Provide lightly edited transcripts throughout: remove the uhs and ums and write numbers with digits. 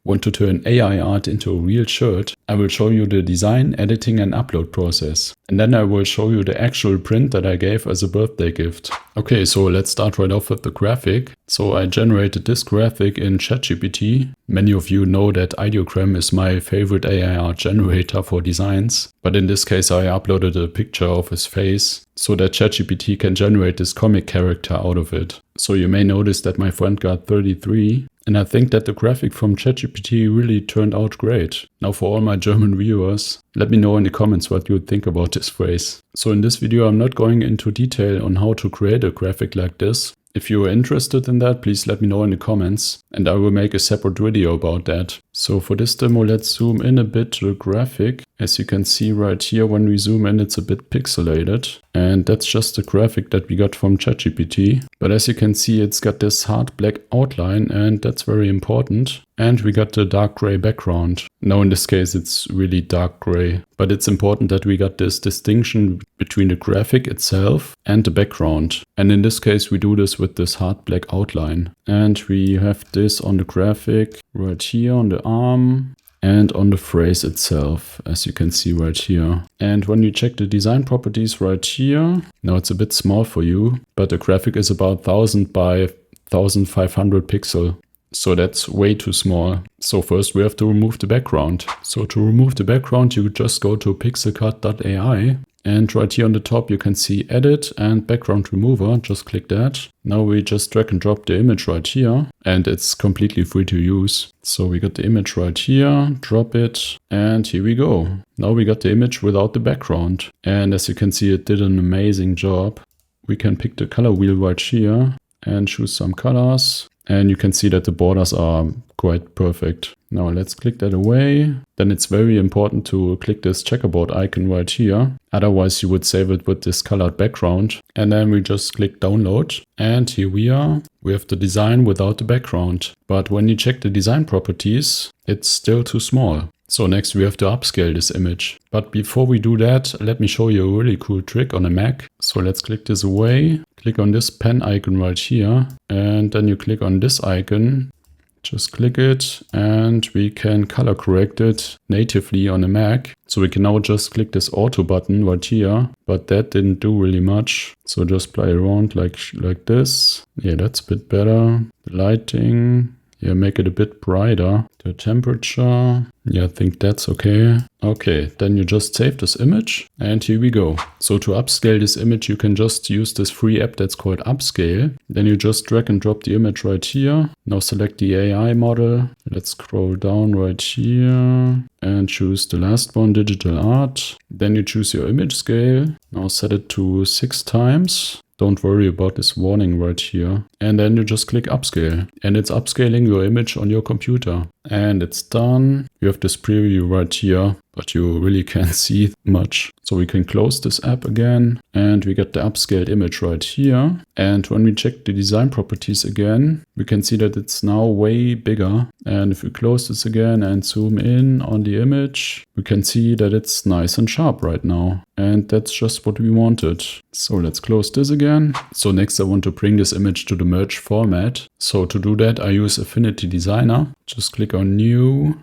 Want to turn AI art into a real shirt? I will show you the design, editing and upload process. And then I will show you the actual print that I gave as a birthday gift. Okay, so let's start right off with the graphic. So I generated this graphic in ChatGPT. Many of you know that Ideogram is my favorite AI art generator for designs. But in this case I uploaded a picture of his face so that ChatGPT can generate this comic character out of it. So you may notice that my friend got 33. And I think that the graphic from ChatGPT really turned out great. Now for all my German viewers, let me know in the comments what you think about this phrase. So in this video I'm not going into detail on how to create a graphic like this. If you are interested in that, please let me know in the comments and I will make a separate video about that. So for this demo, let's zoom in a bit to the graphic. As you can see right here, when we zoom in, it's a bit pixelated. And that's just the graphic that we got from ChatGPT. But as you can see, it's got this hard black outline and that's very important. And we got the dark gray background. Now in this case, it's really dark gray. But it's important that we got this distinction between the graphic itself and the background. And in this case, we do this with this hard black outline. And we have this on the graphic right here on the arm and on the phrase itself, as you can see right here. And when you check the design properties right here, now it's a bit small for you, but the graphic is about 1000 by 1500 pixel. So that's way too small. So first we have to remove the background. So to remove the background, you just go to Pixelcut.ai. And right here on the top you can see edit and background remover, just click that. Now we just drag and drop the image right here and it's completely free to use. So we got the image right here, drop it and here we go. Now we got the image without the background. And as you can see it did an amazing job. We can pick the color wheel right here and choose some colors. And you can see that the borders are quite perfect. Now let's click that away. Then it's very important to click this checkerboard icon right here. Otherwise you would save it with this colored background. And then we just click download. And here we are. We have the design without the background. But when you check the design properties, it's still too small. So next we have to upscale this image. But before we do that, let me show you a really cool trick on a Mac. So let's click this away. Click on this pen icon right here. And then you click on this icon. Just click it and we can color correct it natively on a Mac. So we can now just click this auto button right here. But that didn't do really much. So just play around like this. Yeah, that's a bit better. The lighting. Yeah, make it a bit brighter. The temperature. Yeah, I think that's okay. Okay, then you just save this image and here we go. So to upscale this image, you can just use this free app that's called Upscale. Then you just drag and drop the image right here. Now select the AI model. Let's scroll down right here and choose the last one, digital art. Then you choose your image scale. Now set it to 6 times. Don't worry about this warning right here. And then you just click upscale. And it's upscaling your image on your computer. And it's done. You have this preview right here, but you really can't see much. So we can close this app again. And we get the upscaled image right here. And when we check the design properties again, we can see that it's now way bigger. And if we close this again and zoom in on the image, we can see that it's nice and sharp right now. And that's just what we wanted. So let's close this again. So next I want to bring this image to the merge format. So to do that I use Affinity Designer. Just click on new.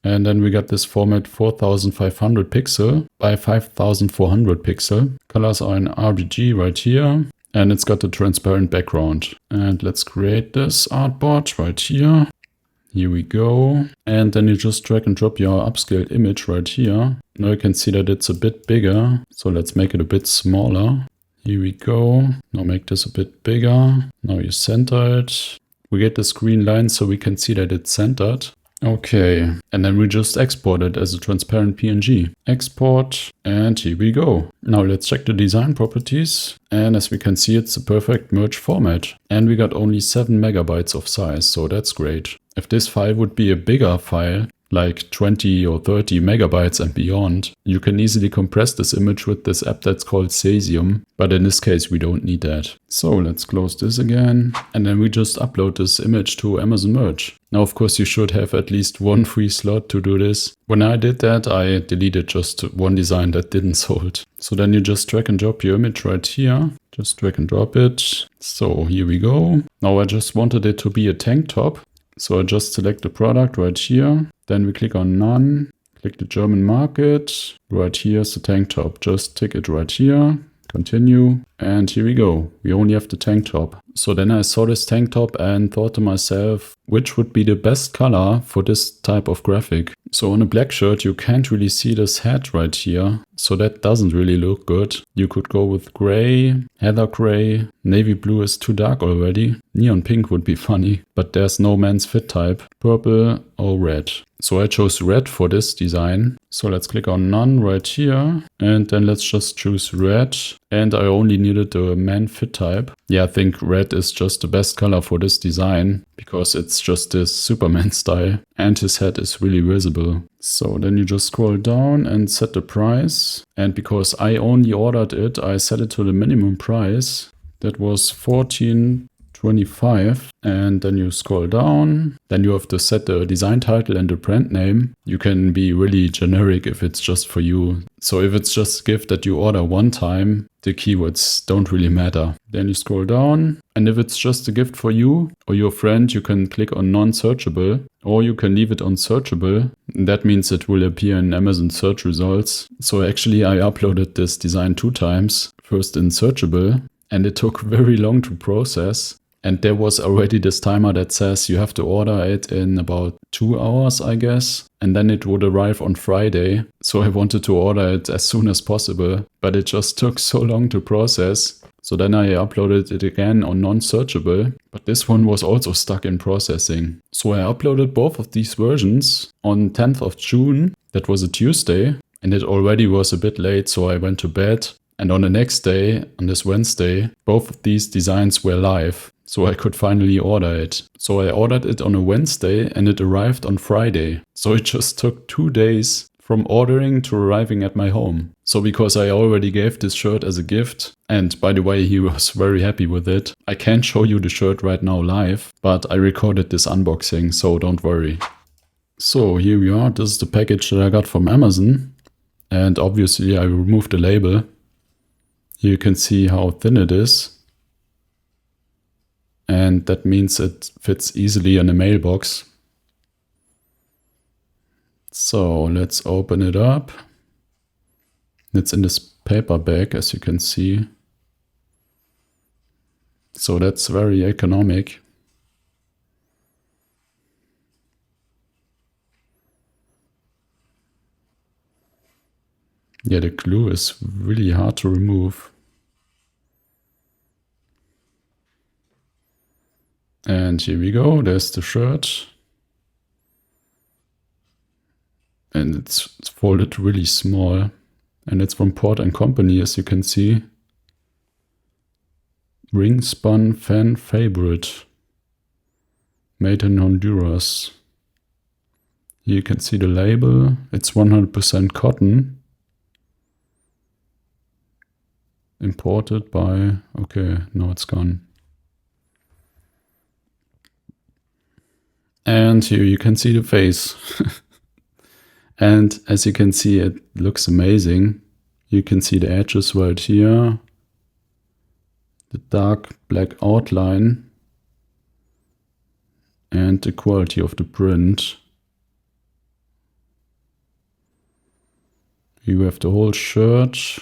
And then we got this format 4500 pixel by 5400 pixel. Colors are in RGB right here. And it's got a transparent background. And let's create this artboard right here. Here we go. And then you just drag and drop your upscaled image right here. Now you can see that it's a bit bigger. So let's make it a bit smaller. Here we go. Now make this a bit bigger. Now you center it. We get this green line so we can see that it's centered. Okay, and then we just export it as a transparent PNG. Export, and here we go. Now let's check the design properties. And as we can see, it's a perfect merge format. And we got only 7 megabytes of size, so that's great. If this file would be a bigger file, like 20 or 30 megabytes and beyond, you can easily compress this image with this app that's called Cesium. But in this case, we don't need that. So let's close this again. And then we just upload this image to Amazon Merge. Now, of course, you should have at least one free slot to do this. When I did that, I deleted just one design that didn't sold. So then you just drag and drop your image right here. Just drag and drop it. So here we go. Now I just wanted it to be a tank top. So I just select the product right here. Then we click on none, click the German market. Right here is the tank top. Just tick it right here. Continue. And here we go. We only have the tank top. So then I saw this tank top and thought to myself, which would be the best color for this type of graphic? So on a black shirt, you can't really see this hat right here. So that doesn't really look good. You could go with gray, heather gray, navy blue is too dark already. Neon pink would be funny, but there's no men's fit type. Purple or red. So I chose red for this design. So let's click on none right here. And then let's just choose red. And I only needed the man fit type. Yeah, I think red is just the best color for this design because it's just this Superman style and his head is really visible. So then you just scroll down and set the price. And because I only ordered it, I set it to the minimum price. That was 14.25, and then you scroll down. Then you have to set the design title and the brand name. You can be really generic if it's just for you. So if it's just a gift that you order one time, the keywords don't really matter. Then you scroll down, and if it's just a gift for you or your friend, you can click on non-searchable, or you can leave it on searchable. That means it will appear in Amazon search results. So actually I uploaded this design 2 times, first in searchable, and it took very long to process. And there was already this timer that says you have to order it in about 2 hours, I guess. And then it would arrive on Friday. So I wanted to order it as soon as possible, but it just took so long to process. So then I uploaded it again on non-searchable, but this one was also stuck in processing. So I uploaded both of these versions on 10th of June. That was a Tuesday, and it already was a bit late, so I went to bed. And on the next day, on this Wednesday, both of these designs were live. So I could finally order it. So I ordered it on a Wednesday and it arrived on Friday. So it just took 2 days from ordering to arriving at my home. So because I already gave this shirt as a gift, and by the way, he was very happy with it, I can't show you the shirt right now live, but I recorded this unboxing, so don't worry. So here we are. This is the package that I got from Amazon. And obviously I removed the label. Here you can see how thin it is. And that means it fits easily in a mailbox. So let's open it up. It's in this paper bag, as you can see. So that's very economic. Yeah, the glue is really hard to remove. And here we go, there's the shirt. And it's folded really small. And it's from Port & Company, as you can see. Ring spun fan favorite. Made in Honduras. Here you can see the label. It's 100% cotton. Imported by... Okay, now it's gone. And here you can see the face. And as you can see, it looks amazing. You can see the edges right here. The dark black outline. And the quality of the print. You have the whole shirt.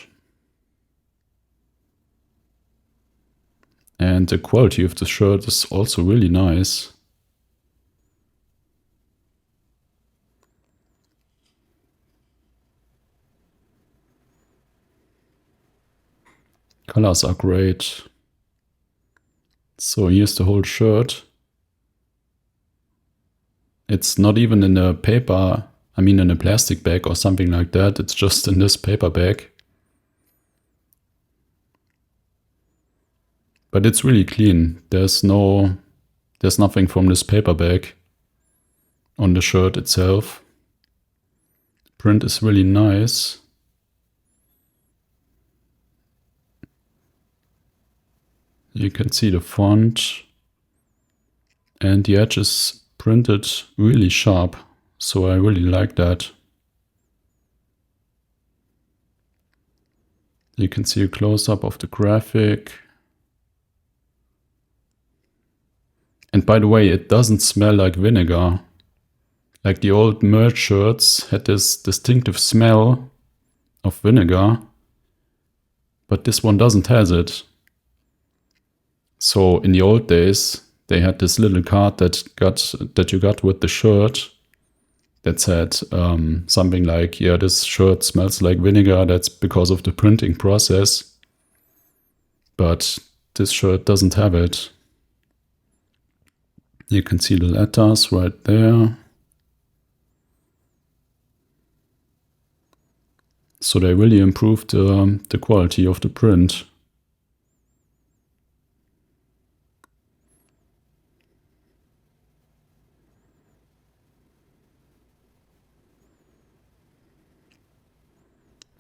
And the quality of the shirt is also really nice. Colors are great. So here's the whole shirt. It's not even in a paper, in a plastic bag or something like that. It's just in this paper bag. But it's really clean. There's nothing from this paper bag on the shirt itself. The print is really nice. You can see the font, and the edge is printed really sharp, so I really like that. You can see a close-up of the graphic. And by the way, it doesn't smell like vinegar. Like the old merch shirts had this distinctive smell of vinegar, but this one doesn't have it. So in the old days, they had this little card that you got with the shirt that said something like, yeah, this shirt smells like vinegar, that's because of the printing process. But this shirt doesn't have it. You can see the letters right there. So they really improved the quality of the print.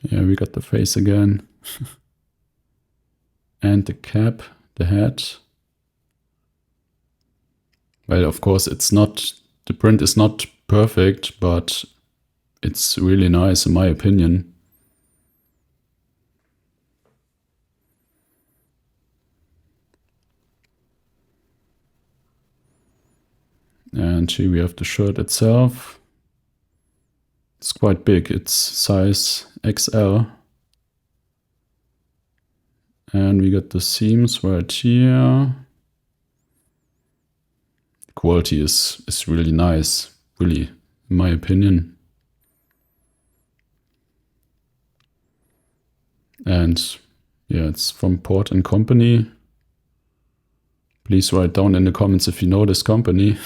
Yeah, we got the face again. And the cap, the hat. Well, of course, the print is not perfect, but it's really nice in my opinion. And here we have the shirt itself. It's quite big, it's size XL. And we got the seams right here. The quality is really nice, really, in my opinion. And yeah, it's from Port & Company. Please write down in the comments if you know this company.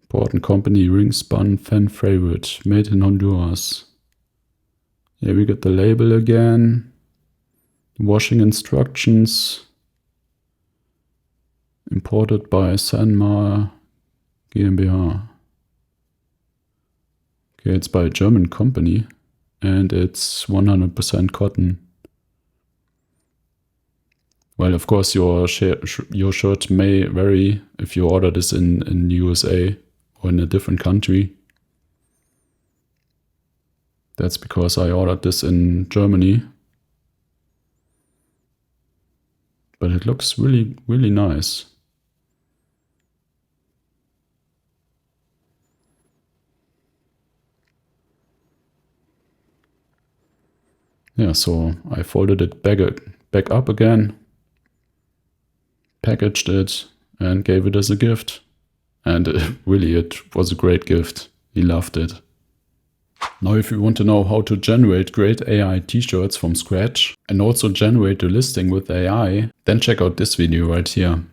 Port & Company ring spun fan favorite, made in Honduras. Here we got the label again. Washing instructions. Imported by Sanmar GmbH. Okay, it's by a German company and it's 100% cotton. Well, of course, your shirt may vary if you order this in USA or in a different country. That's because I ordered this in Germany. But it looks really, really nice. Yeah, so I folded it back up again, packaged it, and gave it as a gift. And really, it was a great gift. He loved it. Now, if you want to know how to generate great AI t-shirts from scratch and also generate a listing with AI, then check out this video right here.